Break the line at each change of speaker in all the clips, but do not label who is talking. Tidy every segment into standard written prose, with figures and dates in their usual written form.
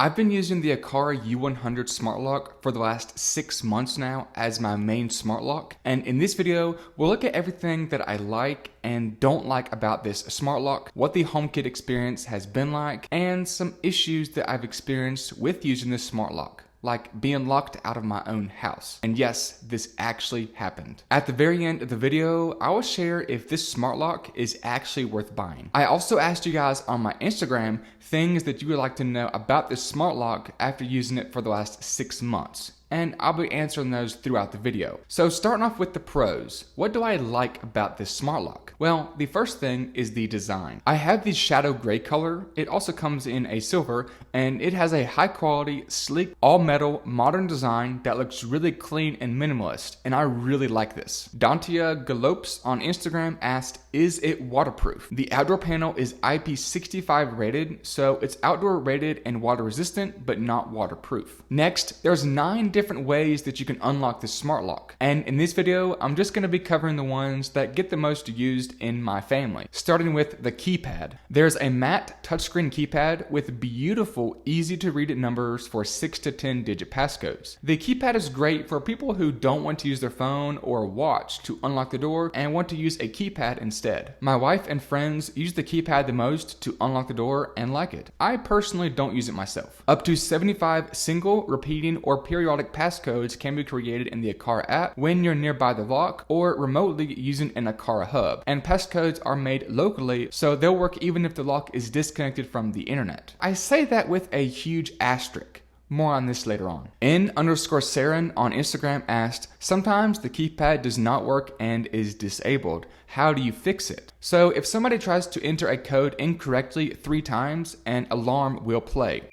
I've been using the Aqara U100 smart lock for the last 6 months now as my main smart lock, and in this video we'll look at everything that I like and don't like about this smart lock, what the HomeKit experience has been like, and some issues that I've experienced with using this smart lock, like being locked out of my own house. And yes, this actually happened. At the very end of the video, I will share if this smart lock is actually worth buying. I also asked you guys on my Instagram things that you would like to know about this smart lock after using it for the last 6 months. And I'll be answering those throughout the video. So starting off with the pros, what do I like about this smart lock? Well, the first thing is the design. I have the shadow gray color. It also comes in a silver, and it has a high quality, sleek, all metal, modern design that looks really clean and minimalist, and I really like this. Dantia Galopes on Instagram asked, is it waterproof? The outdoor panel is IP65 rated, so it's outdoor rated and water resistant, but not waterproof. Next, there's 9 different ways that you can unlock this smart lock, and in this video I'm just going to be covering the ones that get the most used in my family, starting with the keypad. There's a matte touchscreen keypad with beautiful, easy to read numbers for 6 to 10 digit passcodes. The keypad is great for people who don't want to use their phone or watch to unlock the door and want to use a keypad instead. My wife and friends use the keypad the most to unlock the door and like it. I personally don't use it myself. Up to 75 single, repeating, or periodic passcodes can be created in the Aqara app when you're nearby the lock or remotely using an Aqara hub, and passcodes are made locally, so they'll work even if the lock is disconnected from the internet. I say that with a huge asterisk. More on this later on. N_Saren on Instagram asked, sometimes the keypad does not work and is disabled. How do you fix it? So if somebody tries to enter a code incorrectly 3 times, an alarm will play.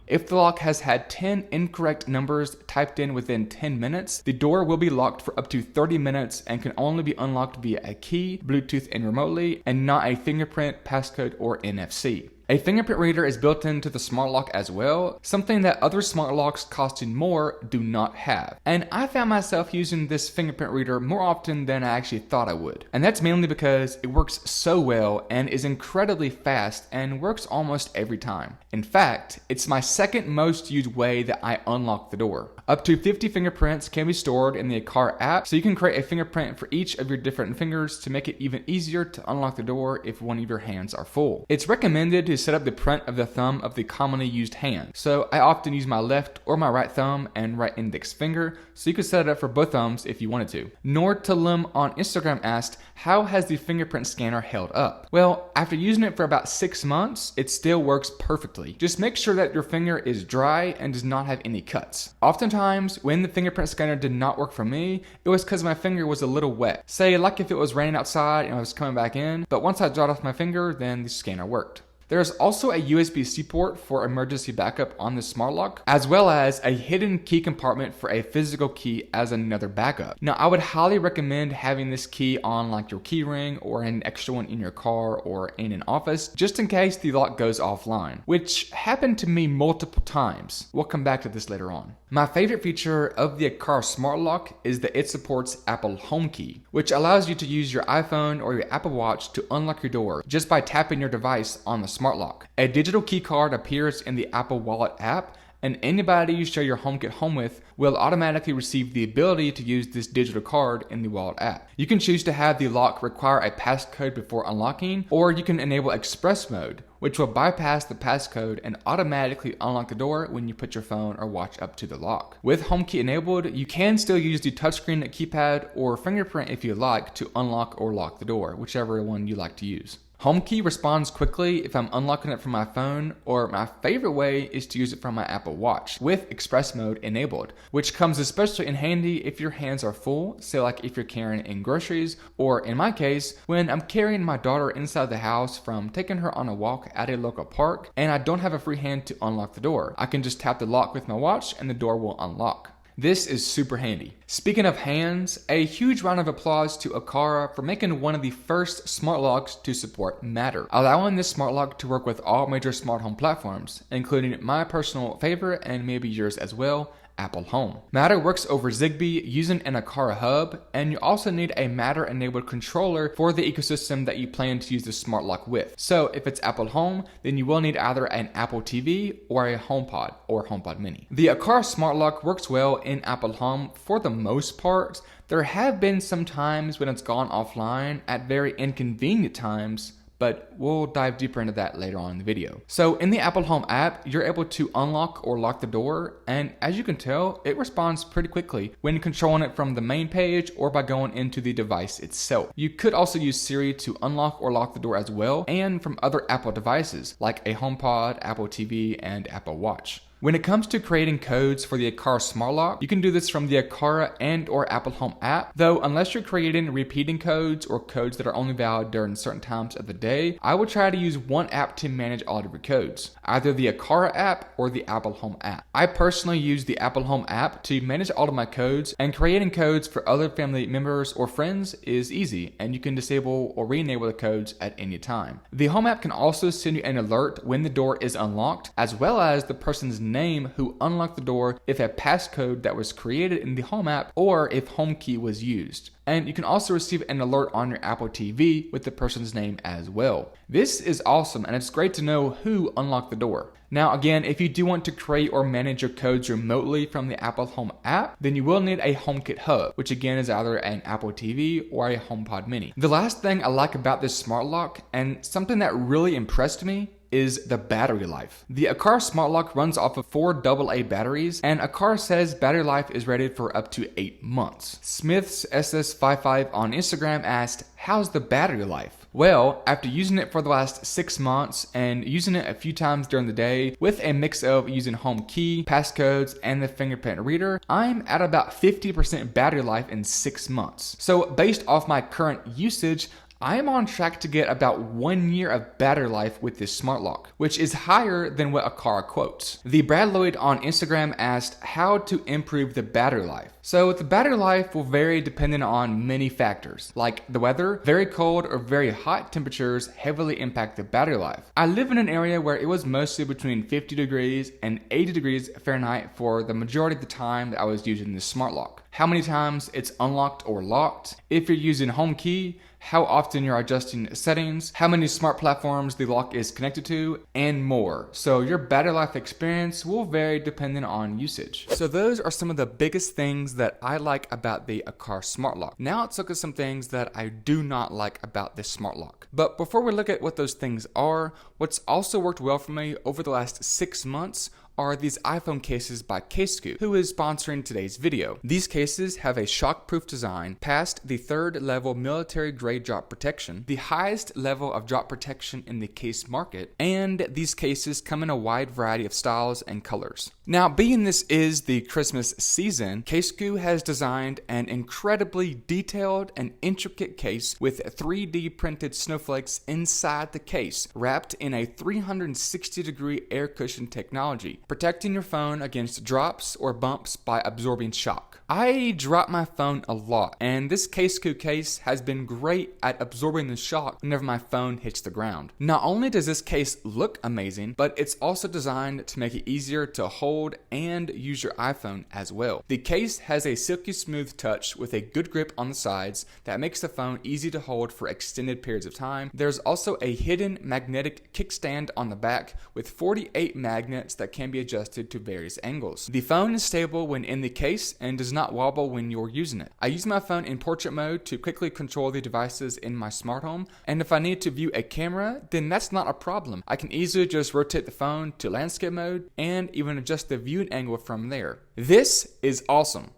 If the lock has had 10 incorrect numbers typed in within 10 minutes, the door will be locked for up to 30 minutes and can only be unlocked via a key, Bluetooth, and remotely, and not a fingerprint, passcode, or NFC. A fingerprint reader is built into the smart lock as well, something that other smart locks costing more do not have. And I found myself using this fingerprint reader more often than I actually thought I would. And that's mainly because it works so well and is incredibly fast and works almost every time. In fact, it's my second most used way that I unlock the door. Up to 50 fingerprints can be stored in the Aqara app, so you can create a fingerprint for each of your different fingers to make it even easier to unlock the door if one of your hands are full. It's recommended to set up the print of the thumb of the commonly used hand. So I often use my left or my right thumb and right index finger, so you can set it up for both thumbs if you wanted to. Nortalum on Instagram asked, how has the fingerprint scanner held up? Well, after using it for about 6 months, it still works perfectly. Just make sure that your finger is dry and does not have any cuts. Oftentimes, when the fingerprint scanner did not work for me, it was because my finger was a little wet. Say, like if it was raining outside and I was coming back in, but once I dried off my finger, then the scanner worked. There's also a USB-C port for emergency backup on the smart lock, as well as a hidden key compartment for a physical key as another backup. Now, I would highly recommend having this key on like your key ring or an extra one in your car or in an office, just in case the lock goes offline, which happened to me multiple times. We'll come back to this later on. My favorite feature of the Aqara smart lock is that it supports Apple HomeKey, which allows you to use your iPhone or your Apple Watch to unlock your door just by tapping your device on the smart lock. A digital key card appears in the Apple Wallet app, and anybody you share your HomeKit home with will automatically receive the ability to use this digital card in the Wallet app. You can choose to have the lock require a passcode before unlocking, or you can enable express mode, which will bypass the passcode and automatically unlock the door when you put your phone or watch up to the lock. With HomeKey enabled, you can still use the touchscreen keypad or fingerprint if you like to unlock or lock the door, whichever one you like to use. HomeKey responds quickly if I'm unlocking it from my phone, or my favorite way is to use it from my Apple Watch with express mode enabled, which comes especially in handy if your hands are full, say like if you're carrying in groceries, or in my case, when I'm carrying my daughter inside the house from taking her on a walk at a local park and I don't have a free hand to unlock the door. I can just tap the lock with my watch and the door will unlock. This is super handy. Speaking of hands, a huge round of applause to Aqara for making one of the first smart locks to support Matter, allowing this smart lock to work with all major smart home platforms, including my personal favorite and maybe yours as well, Apple Home. Matter works over Zigbee using an Aqara hub, and you also need a Matter-enabled controller for the ecosystem that you plan to use the smart lock with. So if it's Apple Home, then you will need either an Apple TV or a HomePod or HomePod Mini. The Aqara smart lock works well in Apple Home for the most part. There have been some times when it's gone offline at very inconvenient times, but we'll dive deeper into that later on in the video. So in the Apple Home app, you're able to unlock or lock the door, and as you can tell, it responds pretty quickly when controlling it from the main page or by going into the device itself. You could also use Siri to unlock or lock the door as well, and from other Apple devices like a HomePod, Apple TV, and Apple Watch. When it comes to creating codes for the Aqara Smart Lock, you can do this from the Aqara and or Apple Home app, though unless you're creating repeating codes or codes that are only valid during certain times of the day, I would try to use one app to manage all of your codes, either the Aqara app or the Apple Home app. I personally use the Apple Home app to manage all of my codes, and creating codes for other family members or friends is easy, and you can disable or re-enable the codes at any time. The Home app can also send you an alert when the door is unlocked, as well as the person's name who unlocked the door if a passcode that was created in the Home app or if HomeKey was used. And you can also receive an alert on your Apple TV with the person's name as well. This is awesome, and it's great to know who unlocked the door. Now again, if you do want to create or manage your codes remotely from the Apple Home app, then you will need a HomeKit hub, which again is either an Apple TV or a HomePod Mini. The last thing I like about this smart lock, and something that really impressed me, is the battery life. The Aqara Smart Lock runs off of 4 AA batteries, and Aqara says battery life is rated for up to 8 months. Smith's SS55 on Instagram asked, "How's the battery life?" Well, after using it for the last 6 months and using it a few times during the day with a mix of using HomeKey, passcodes, and the fingerprint reader, I'm at about 50% battery life in 6 months. So based off my current usage, I am on track to get about 1 year of battery life with this smart lock, which is higher than what Aqara quotes. The Brad Lloyd on Instagram asked how to improve the battery life. So the battery life will vary depending on many factors, like the weather. Very cold or very hot temperatures heavily impact the battery life. I live in an area where it was mostly between 50 degrees and 80 degrees Fahrenheit for the majority of the time that I was using this smart lock. How many times it's unlocked or locked, if you're using HomeKey, how often you're adjusting settings, how many smart platforms the lock is connected to, and more. So your battery life experience will vary depending on usage. So those are some of the biggest things that I like about the Aqara Smart Lock. Now let's look at some things that I do not like about this smart lock. But before we look at what those things are, what's also worked well for me over the last 6 months are these iPhone cases by Casekoo, who is sponsoring today's video. These cases have a shock-proof design, past the 3rd level military-grade drop protection, the highest level of drop protection in the case market, and these cases come in a wide variety of styles and colors. Now, being this is the Christmas season, Casekoo has designed an incredibly detailed and intricate case with 3D printed snowflakes inside the case, wrapped in a 360-degree air cushion technology, protecting your phone against drops or bumps by absorbing shock. I drop my phone a lot, and this Casekoo case has been great at absorbing the shock whenever my phone hits the ground. Not only does this case look amazing, but it's also designed to make it easier to hold and use your iPhone as well. The case has a silky smooth touch with a good grip on the sides that makes the phone easy to hold for extended periods of time. There's also a hidden magnetic kickstand on the back with 48 magnets that can be adjusted to various angles. The phone is stable when in the case and does not wobble when you're using it. I use my phone in portrait mode to quickly control the devices in my smart home, and if I need to view a camera, then that's not a problem. I can easily just rotate the phone to landscape mode and even adjust the viewing angle from there. This is awesome.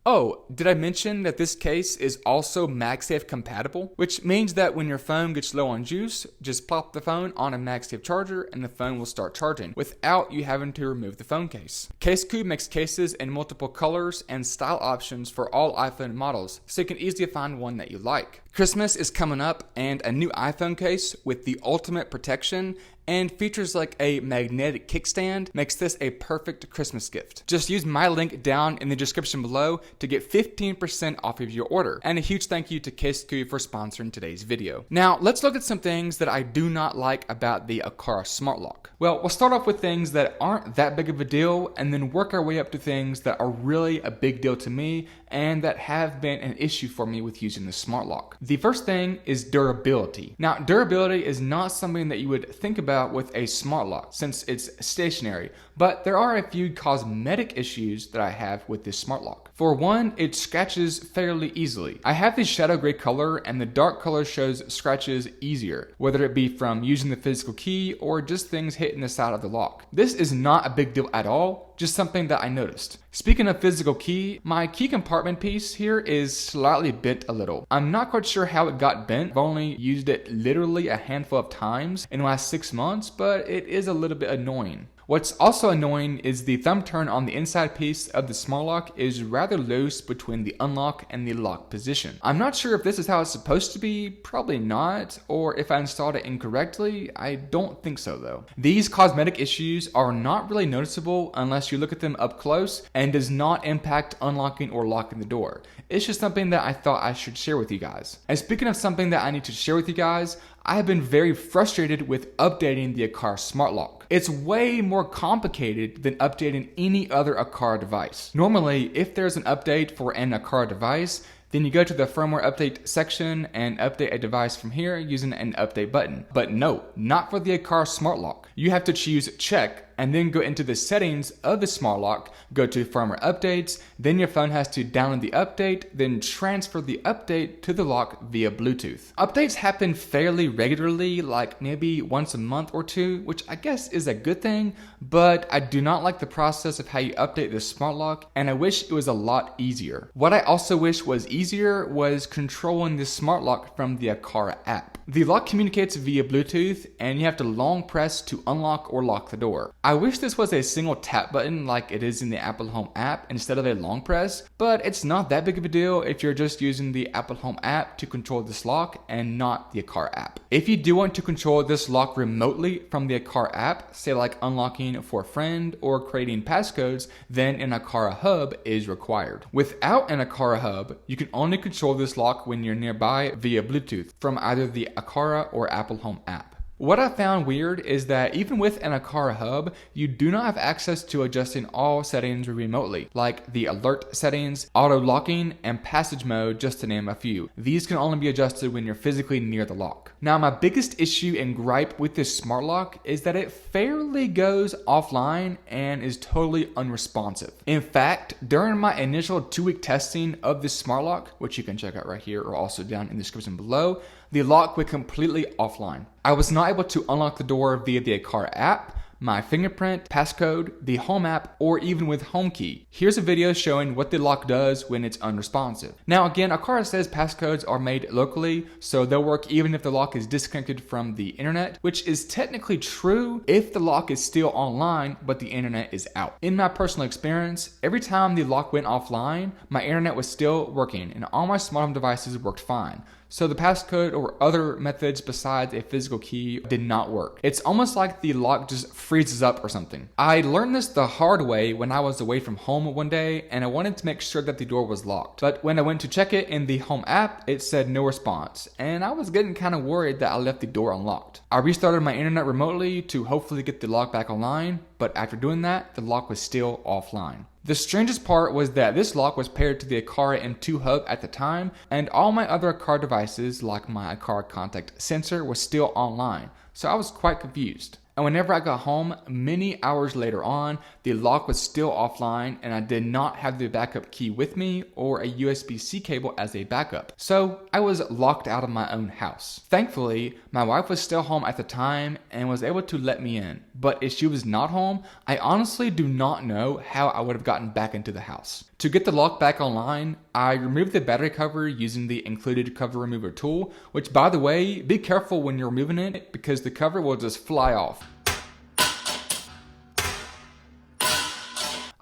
Oh, did I mention that this case is also MagSafe compatible? Which means that when your phone gets low on juice, just plop the phone on a MagSafe charger and the phone will start charging without you having to remove the phone case. Casekoo makes cases in multiple colors and style options for all iPhone models, so you can easily find one that you like. Christmas is coming up, and a new iPhone case with the ultimate protection and features like a magnetic kickstand makes this a perfect Christmas gift. Just use my link down in the description below to get 15% off of your order. And a huge thank you to Casekoo for sponsoring today's video. Now, let's look at some things that I do not like about the Aqara Smart Lock. Well, we'll start off with things that aren't that big of a deal and then work our way up to things that are really a big deal to me and that have been an issue for me with using the smart lock. The first thing is durability. Now, durability is not something that you would think about with a smart lock since it's stationary, but there are a few cosmetic issues that I have with this smart lock. For one, it scratches fairly easily. I have this shadow gray color and the dark color shows scratches easier, whether it be from using the physical key or just things hitting the side of the lock. This is not a big deal at all, just something that I noticed. Speaking of physical key, my key compartment piece here is slightly bent a little. I'm not quite sure how it got bent. I've only used it literally a handful of times in the last 6 months, but it is a little bit annoying. What's also annoying is the thumb turn on the inside piece of the smart lock is rather loose between the unlock and the lock position. I'm not sure if this is how it's supposed to be, probably not, or if I installed it incorrectly. I don't think so though. These cosmetic issues are not really noticeable unless you look at them up close and does not impact unlocking or locking the door. It's just something that I thought I should share with you guys. And speaking of something that I need to share with you guys, I have been very frustrated with updating the Aqara Smart Lock. It's way more complicated than updating any other Aqara device. Normally, if there's an update for an Aqara device, then you go to the firmware update section and update a device from here using an update button. But no, not for the Aqara Smart Lock. You have to choose check and then go into the settings of the smart lock, go to firmware updates, then your phone has to download the update, then transfer the update to the lock via Bluetooth. Updates happen fairly regularly, like maybe once a month or two, which I guess is a good thing, but I do not like the process of how you update the smart lock, and I wish it was a lot easier. What I also wish was easier was controlling the smart lock from the Aqara app. The lock communicates via Bluetooth, and you have to long press to unlock or lock the door. I wish this was a single tap button like it is in the Apple Home app instead of a long press, but it's not that big of a deal if you're just using the Apple Home app to control this lock and not the Aqara app. If you do want to control this lock remotely from the Aqara app, say like unlocking for a friend or creating passcodes, then an Aqara hub is required. Without an Aqara hub, you can only control this lock when you're nearby via Bluetooth from either the Aqara or Apple Home app. What I found weird is that even with an Aqara hub, you do not have access to adjusting all settings remotely, like the alert settings, auto locking, and passage mode, just to name a few. These can only be adjusted when you're physically near the lock. Now, my biggest issue and gripe with this smart lock is that it fairly goes offline and is totally unresponsive. In fact, during my initial 2-week testing of this smart lock, which you can check out right here or also down in the description below, the lock went completely offline. I was not able to unlock the door via the Aqara app, my fingerprint, passcode, the home app, or even with HomeKey. Here's a video showing what the lock does when it's unresponsive. Now again, Aqara says passcodes are made locally, so they'll work even if the lock is disconnected from the internet, which is technically true if the lock is still online, but the internet is out. In my personal experience, every time the lock went offline, my internet was still working and all my smart home devices worked fine. So the passcode or other methods besides a physical key did not work. It's almost like the lock just freezes up or something. I learned this the hard way when I was away from home one day and I wanted to make sure that the door was locked. But when I went to check it in the home app, it said no response. And I was getting kind of worried that I left the door unlocked. I restarted my internet remotely to hopefully get the lock back online, but after doing that, the lock was still offline. The strangest part was that this lock was paired to the Aqara M2 hub at the time, and all my other Aqara devices, like my Aqara contact sensor, was still online, so I was quite confused. And whenever I got home, many hours later on, the lock was still offline and I did not have the backup key with me or a USB-C cable as a backup. So I was locked out of my own house. Thankfully, my wife was still home at the time and was able to let me in. But if she was not home, I honestly do not know how I would have gotten back into the house. To get the lock back online, I removed the battery cover using the included cover remover tool, which by the way, be careful when you're removing it because the cover will just fly off.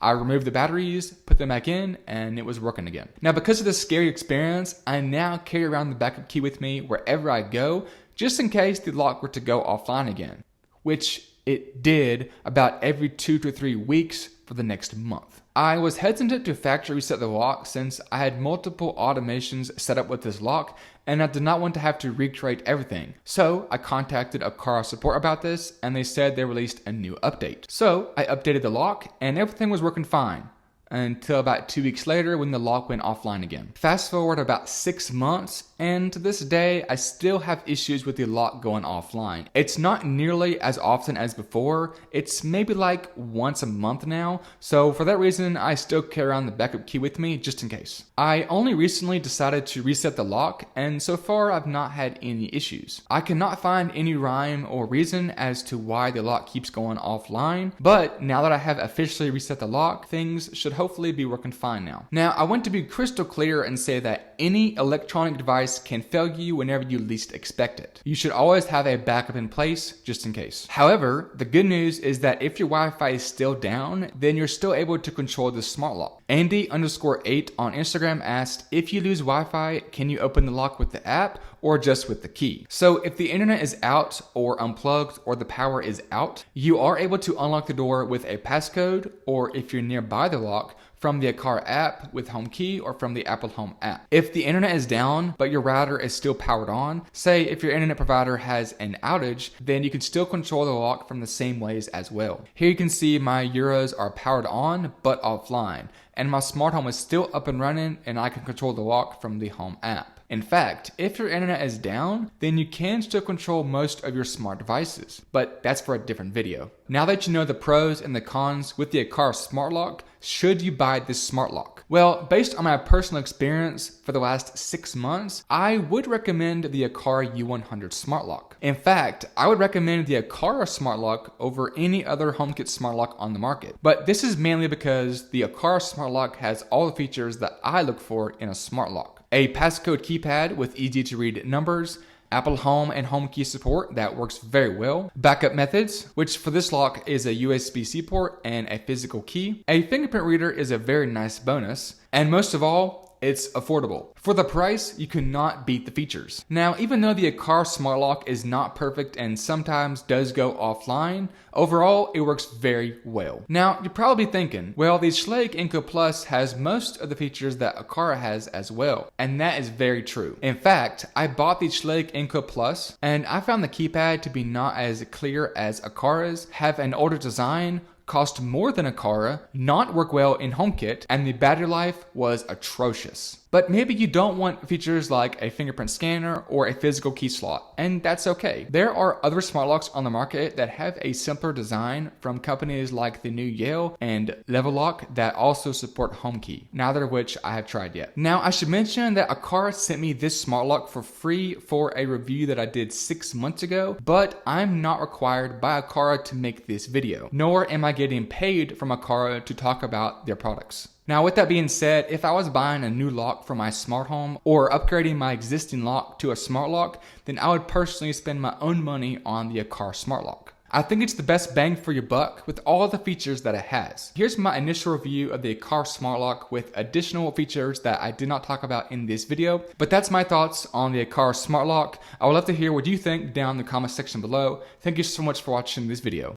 I removed the batteries, put them back in, and it was working again. Now, because of this scary experience, I now carry around the backup key with me wherever I go, just in case the lock were to go offline again, which it did about every 2 to 3 weeks for the next month. I was hesitant to factory reset the lock since I had multiple automations set up with this lock and I did not want to have to recreate everything. So I contacted Aqara support about this and they said they released a new update. So I updated the lock and everything was working fine until about 2 weeks later when the lock went offline again. Fast forward about 6 months, and to this day, I still have issues with the lock going offline. It's not nearly as often as before. It's maybe like once a month now, so for that reason, I still carry around the backup key with me just in case. I only recently decided to reset the lock, and so far I've not had any issues. I cannot find any rhyme or reason as to why the lock keeps going offline, but now that I have officially reset the lock, things should hopefully be working fine now. Now, I want to be crystal clear and say that any electronic device can fail you whenever you least expect it. You should always have a backup in place just in case. However, the good news is that if your Wi-Fi is still down, then you're still able to control the smart lock. Andy_8 on Instagram asked, if you lose Wi-Fi, can you open the lock with the app or just with the key? So if the internet is out or unplugged or the power is out, you are able to unlock the door with a passcode, or if you're nearby the lock, from the Aqara app with HomeKey or from the Apple Home app. If the internet is down, but your router is still powered on, say if your internet provider has an outage, then you can still control the lock from the same ways as well. Here you can see my Euros are powered on, but offline, and my smart home is still up and running, and I can control the lock from the Home app. In fact, if your internet is down, then you can still control most of your smart devices, but that's for a different video. Now that you know the pros and the cons with the Aqara smart lock, should you buy this smart lock? Well, based on my personal experience for the last 6 months, I would recommend the Aqara U100 smart lock. In fact, I would recommend the Aqara smart lock over any other HomeKit smart lock on the market. But this is mainly because the Aqara smart lock has all the features that I look for in a smart lock. A passcode keypad with easy to read numbers, Apple Home and HomeKey support that works very well, backup methods, which for this lock is a USB-C port and a physical key. A fingerprint reader is a very nice bonus, and most of all, it's affordable. For the price, you cannot beat the features. Now, even though the Aqara smart lock is not perfect and sometimes does go offline, overall, it works very well. Now, you're probably thinking, well, the Schlage Encode Plus has most of the features that Aqara has as well, and that is very true. In fact, I bought the Schlage Encode Plus, and I found the keypad to be not as clear as Aqara's, have an older design, cost more than Aqara, not work well in HomeKit, and the battery life was atrocious. But maybe you don't want features like a fingerprint scanner or a physical key slot, and that's okay. There are other smart locks on the market that have a simpler design from companies like the new Yale and Level Lock that also support HomeKey, neither of which I have tried yet. Now, I should mention that Aqara sent me this smart lock for free for a review that I did 6 months ago, but I'm not required by Aqara to make this video, nor am I getting paid from Aqara to talk about their products. Now, with that being said, if I was buying a new lock for my smart home or upgrading my existing lock to a smart lock, then I would personally spend my own money on the Aqara smart lock. I think it's the best bang for your buck with all the features that it has. Here's my initial review of the Aqara smart lock with additional features that I did not talk about in this video, but that's my thoughts on the Aqara smart lock. I would love to hear what you think down in the comment section below. Thank you so much for watching this video.